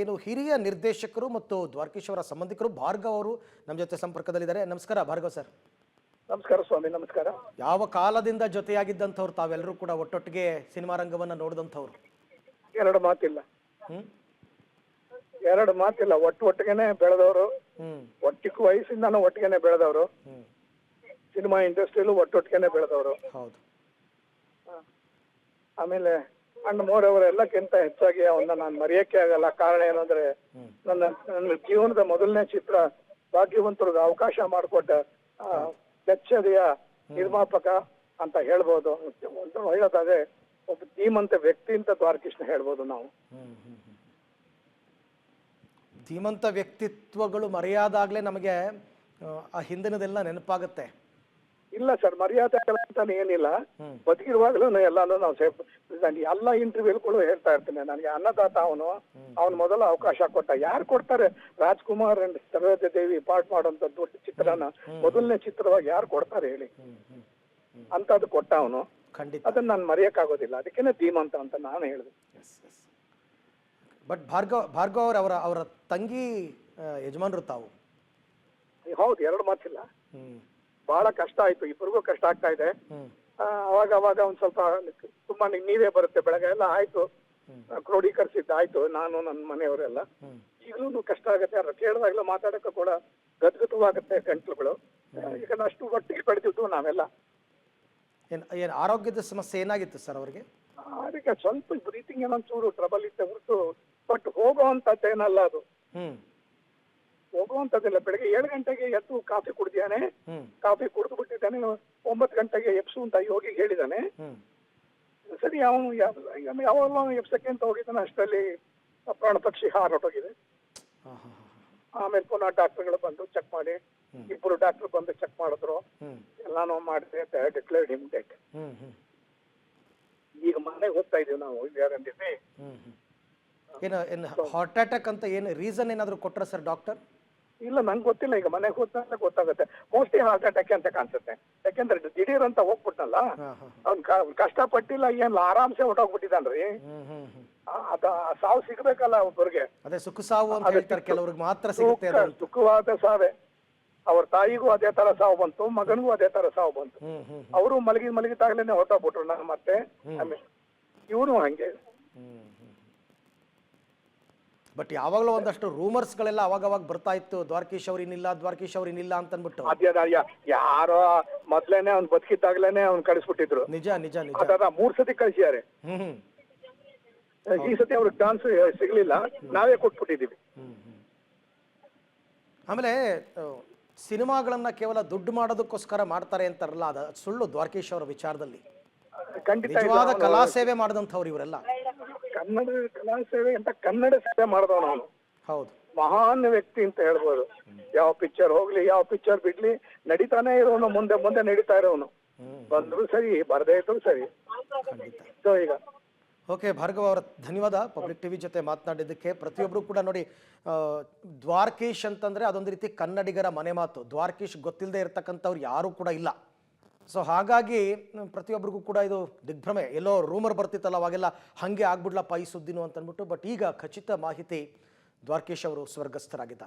ಏನು ಹಿರಿಯ ನಿರ್ದೇಶಕರು ಮತ್ತು ದ್ವಾರಕೀಶ್ ಅವರ ಸಂಬಂಧಿಕರು ಭಾರ್ಗವ್ ಅವರು ನಮ್ಮ ಜೊತೆ ಸಂಪರ್ಕದಲ್ಲಿದ್ದಾರೆ. ನಮಸ್ಕಾರ ಭಾರ್ಗವ್ ಸರ್. ನಮಸ್ಕಾರ ಸ್ವಾಮಿ. ನಮಸ್ಕಾರ. ಯಾವ ಕಾಲದಿಂದ ಜೊತೆಯಾಗಿದ್ದಂಥವ್ರು ತಾವೆಲ್ಲರೂ ಕೂಡ ಒಟ್ಟೊಟ್ಟಿಗೆ ಸಿನಿಮಾ ರಂಗವನ್ನ ನೋಡಿದಂಥವ್ರು? ಎರಡು ಮಾತಿಲ್ಲ. ಎರಡು ಮಾತಿಲ್ಲ. ಒಟ್ಟಿಗೆನೆ ಬೆಳೆದವರು, ಒಟ್ಟಿಗೆ ವಯಸ್ಸಿಂದಾನು ಒಟ್ಟಿಗೆನೆ ಬೆಳೆದವರು, ಸಿನಿಮಾ ಇಂಡಸ್ಟ್ರಿಯಲ್ಲೂ ಒಟ್ಟೊಟ್ಟಿಗೆನೆ ಬೆಳೆದವರು. ಹೌದು. ಆಮೇಲೆ ಅಣ್ಣ ಮೋರವರೆಲ್ಲಕ್ಕಿಂತ ಹೆಚ್ಚಾಗಿ ಅವನ್ನ ನಾನು ಮರೆಯಕ್ಕೆ ಆಗಲ್ಲ. ಕಾರಣ ಏನಂದ್ರೆ ನನ್ನ ಜೀವನದ ಮೊದಲನೇ ಚಿತ್ರ ಭಾಗ್ಯವಂತರಿಗೆ ಅವಕಾಶ ಮಾಡಿಕೊಟ್ಟ ಬೆಚ್ಚದೆಯ ನಿರ್ಮಾಪಕ ಅಂತ ಹೇಳ್ಬೋದು. ಒಂದು ಹೇಳೋದಾದ್ರೆ ಒಬ್ಬ ಧೀಮಂತ ವ್ಯಕ್ತಿ ಅಂತ ದ್ವಾರಕೀಶ್ನ ಹೇಳ್ಬೋದು ನಾವು. ಧೀಮಂತ ವ್ಯಕ್ತಿತ್ವಗಳು ಮರೆಯಾದಾಗ್ಲೇ ನಮಗೆ ಆ ಹಿಂದಿನದೆಲ್ಲ ನೆನಪಾಗುತ್ತೆ. ಇಲ್ಲ ಸರ್, ಮರ್ಯಾದೆ ಅಂತಾನೆ ಏನಿಲ್ಲ. ಬದುಕಿರುವಾಗಲೂ ಎಲ್ಲಾನು ನಾವು ಎಲ್ಲ ಇಂಟರ್ವ್ಯೂಗಳು ಹೇಳ್ತಾ ಇರ್ತೇನೆ. ನನಗೆ ಅನ್ನದಾತ ಅವನು ಮೊದಲ ಅವಕಾಶ ಕೊಟ್ಟ. ಯಾರು ಕೊಡ್ತಾರೆ? Rajkumar and Saroja Devi part ಮಾಡುವಂತ ದೊಡ್ಡ ಚಿತ್ರನ ಮೊದಲನೇ ಚಿತ್ರವಾಗಿ ಯಾರು ಕೊಡ್ತಾರೆ ಹೇಳಿ? ಅಂತದ್ದು ಕೊಟ್ಟ ಅವನು. ಅದನ್ನ ನಾನು ಮರೆಯಕ್ಕಾಗೋದಿಲ್ಲ. ಅದಕ್ಕೇನೆ ಧೀಮಂತ ಅಂತ ನಾನು ಹೇಳಿದೆ. ಬಟ್ ಭಾರ್ಗವ್ ಅವರ ತಂಗಿ ಯಜಮಾನರು ತಾವು. ಹೌದು, ಎರಡು ಮಾತಿಲ್ಲ. ಬಹಳ ಕಷ್ಟ ಆಯ್ತು, ಇಬ್ಬರಿಗೂ ಕಷ್ಟ ಆಗ್ತಾ ಇದೆ. ಅವಾಗ ಒಂದ್ ಸ್ವಲ್ಪ ತುಂಬಾ ನೀವೇ ಬರುತ್ತೆ ಬೆಳಗ್ಗೆ ಎಲ್ಲ ಆಯ್ತು, ಕ್ರೋಢೀಕರಿಸಿದ್ದು ಆಯ್ತು, ನಾನು ನನ್ನ ಮನೆಯವರೆಲ್ಲ. ಈಗಲೂ ಕಷ್ಟ ಆಗುತ್ತೆ. ಕೇಳಿದಾಗಲೂ ಮಾತಾಡಕ್ಕೆ ಕೂಡ ಗದ್ಗತವಾಗುತ್ತೆ ಗಂಟ್ಲುಗಳು. ಈಗ ಅಷ್ಟು ಒಟ್ಟಿಗೆ ಬೆಳೆದಿದ್ದು ನಾವೆಲ್ಲ. ಏನ್ ಆರೋಗ್ಯದ ಸಮಸ್ಯೆ ಏನಾಗಿತ್ತು ಸರ್ ಅವರಿಗೆ? ಅದಕ್ಕೆ ಸ್ವಲ್ಪ ಬ್ರೀತಿಂಗ್ ಏನೊಂಚೂರು ಟ್ರಬಲ್ ಇತ್ತೆ ಹೊರತು, ಬಟ್ ಹೋಗುವಂತದ್ದೇನಲ್ಲ ಅದು. ಹೋಗುವಂತದ್ದಿಲ್ಲ. ಬೆಳಗ್ಗೆ 7 ಗಂಟೆಗೆ ಎದ್ದು ಕಾಫಿ ಕುಡಿದಿದ್ದಾನೆ. ಕಾಫಿ ಕುಡಿದು ಬಿಟ್ಟಿದ್ದಾನೆ. 9 ಗಂಟೆಗೆ ಎಪ್ಸು ಅಂತ ಯೋಗಿಗೆ ಹೇಳಿದ್ದಾನೆ. ಸರಿ, ಅವನು ಯಾವಾಗಲೂ ಎಪ್ಸಕ್ಕೆ ಅಂತ ಹೋಗಿದ್ದಾನೆ. ಅಷ್ಟರಲ್ಲಿ ಪ್ರಾಣ ಪಕ್ಷಿ ಹಾರೊಟ್ಟೋಗಿದೆ. ಆಮೇಲೆ ಪುನಃ ಡಾಕ್ಟರ್ಗಳು ಬಂದು ಚೆಕ್ ಮಾಡಿ, ಇಬ್ಬರು ಡಾಕ್ಟರ್ ಬಂದು ಚೆಕ್ ಮಾಡಿದ್ರು. ಎಲ್ಲಾನು ಮಾಡಿದೆ, ಡಿಕ್ಲೇರ್ಡ್ ಹಿಮ್ ಡೆಡ್. ಈಗ ಮನೆಗೆ ಹೋಗ್ತಾ ಇದೀವಿ ನಾವು. ಏನು ಹಾರ್ಟ್ ಅಟ್ಯಾಕ್ ಅಂತ ಏನು ರೀಸನ್ ಏನಾದ್ರು ಕೊಟ್ರ ಸರ್ ಡಾಕ್ಟರ್? ಇಲ್ಲ, ನಂಗೆ ಗೊತ್ತಿಲ್ಲ. ಈಗ ಮನೆಗೆ ಹೋಗ್ತಾ ಗೊತ್ತಾಗುತ್ತೆ. ಮೋಸ್ಟ್ಲಿ ಹಾರ್ಟ್ ಅಟ್ಯಾಕ್ ಅಂತ ಕಾಣಿಸುತ್ತೆ. ಯಾಕೆಂದ್ರೆ ದಿಢೀರ್ ಅಂತ ಹೋಗ್ಬಿಟ್ನಲ್ಲ, ಅವ್ನ್ ಕಷ್ಟಪಟ್ಟಿಲ್ಲ, ಏನ್ ಆರಾಮ್ಸೆ ಹೊಟ್ಟೋಗ್ಬಿಟ್ಟಿದ್ದಾನ್ರಿ. ಅದ ಸಾವು ಸಿಗ್ಬೇಕಲ್ಲ ಒಬ್ಬರಿಗೆ. ಅದೇ ಸುಖ ಸಾವು ಅಂತ ಹೇಳ್ತಾರೆ, ಕೆಲವ್ರಿಗೆ ಮಾತ್ರ ಸಿಗುತ್ತೆ. ಸುಖವಾದ ಸಾವೇ. ಅವ್ರ ತಾಯಿಗೂ ಅದೇ ತರ ಸಾವು ಬಂತು, ಮಗನಿಗೂ ಅದೇ ತರ ಸಾವು ಬಂತು. ಅವರು ಮಲಗಿದಾಗ್ಲೇನೆ ಹೊಟ್ಟೋಗ್ಬಿಟ್ರು. ನಾನು ಮತ್ತೆ ಆಮೇಲೆ ಇವನು ಹಂಗೆ. ಬಟ್ ಯಾವಾಗಲೂ ಒಂದಷ್ಟು ರೂಮರ್ಸ್ಗಳೆಲ್ಲ ಅವಾಗ ಬರ್ತಾ ಇತ್ತು, ದ್ವಾರಕೀಶ್ ಅವ್ರು ಇನ್ನಿಲ್ಲ ಅಂತ ಅಂದ್ಬಿಟ್ಟು. ಯಾರೋ ಮೊದ್ಲೇನೆ ಅವ್ನು ಬದುಕಿದ್ದಾಗ್ಲೇನೆ ಅವ್ನು ಕಳಿಸ್ಬಿಟ್ಟಿದ್ರು. ನಿಜ 3 ಸತಿ ಕಳಿಸಿದ್ದಾರೆ. ಈ ಸತಿ ಅವ್ರಿಗೆ ಚಾನ್ಸ್ ಸಿಗ್ಲಿಲ್ಲ, ನಾವೇ ಕೊಟ್ಬಿಟ್ಟಿದೀವಿ. ಆಮೇಲೆ ಸಿನಿಮಾಗಳನ್ನ ಕೇವಲ ದುಡ್ಡು ಮಾಡೋದಕ್ಕೋಸ್ಕರ ಮಾಡ್ತಾರೆ ಅಂತಾರಲ್ಲ, ಅದು ಸುಳ್ಳು. ದ್ವಾರಕೀಶ್ ಅವರ ವಿಚಾರದಲ್ಲಿ ನಿಜವಾದ ಕಲಾ ಸೇವೆ ಮಾಡಿದಂಥವ್ರು ಇವರೆಲ್ಲ. ಕನ್ನಡ ಕಲಾ ಸೇವೆ ಅಂತ ಕನ್ನಡ ಸೇವೆ ಮಾಡಿದವ ನಾನು. ಹೌದು, ಮಹಾನ್ ವ್ಯಕ್ತಿ ಅಂತ ಹೇಳ್ಬೋದು. ಯಾವ ಪಿಕ್ಚರ್ ಹೋಗ್ಲಿ, ಯಾವ ಪಿಕ್ಚರ್ ಬಿಡ್ಲಿ, ನಡೀತಾನೆ ಇರೋನು, ಮುಂದೆ ನಡೀತಾ ಇರೋನು. ಬಂದ್ರು ಸರಿ, ಬರದೇ ಇದ್ರು ಸರಿ. ಸೊ ಈಗ ಓಕೆ ಭಾರ್ಗವ್ ಅವರ ಧನ್ಯವಾದ ಪಬ್ಲಿಕ್ ಟಿವಿ ಜೊತೆ ಮಾತನಾಡಿದ್ದಕ್ಕೆ. ಪ್ರತಿಯೊಬ್ಬರು ಕೂಡ ನೋಡಿ, ದ್ವಾರಕೀಶ್ ಅಂತಂದ್ರೆ ಅದೊಂದು ರೀತಿ ಕನ್ನಡಿಗರ ಮನೆ ಮಾತು. ದ್ವಾರಕೀಶ್ ಗೊತ್ತಿಲ್ಲದೆ ಇರತಕ್ಕಂಥವ್ರು ಯಾರೂ ಕೂಡ ಇಲ್ಲ. ಸೊ ಹಾಗಾಗಿ ಪ್ರತಿಯೊಬ್ಬರಿಗೂ ಕೂಡ ಇದು ದಿಗ್ಭ್ರಮೆ. ಎಲ್ಲೋ ರೂಮರ್ ಬರ್ತಿತ್ತಲ್ಲ ಅವಾಗೆಲ್ಲ, ಹಾಗೆ ಆಗ್ಬಿಡ್ಲಪ್ಪ ಈ ಸುದ್ದಿನೂ ಅಂತ ಅಂದ್ಬಿಟ್ಟು. ಬಟ್ ಈಗ ಖಚಿತ ಮಾಹಿತಿ, ದ್ವಾರಕೀಶ್ ಅವರು ಸ್ವರ್ಗಸ್ಥರಾಗಿದ್ದಾರೆ.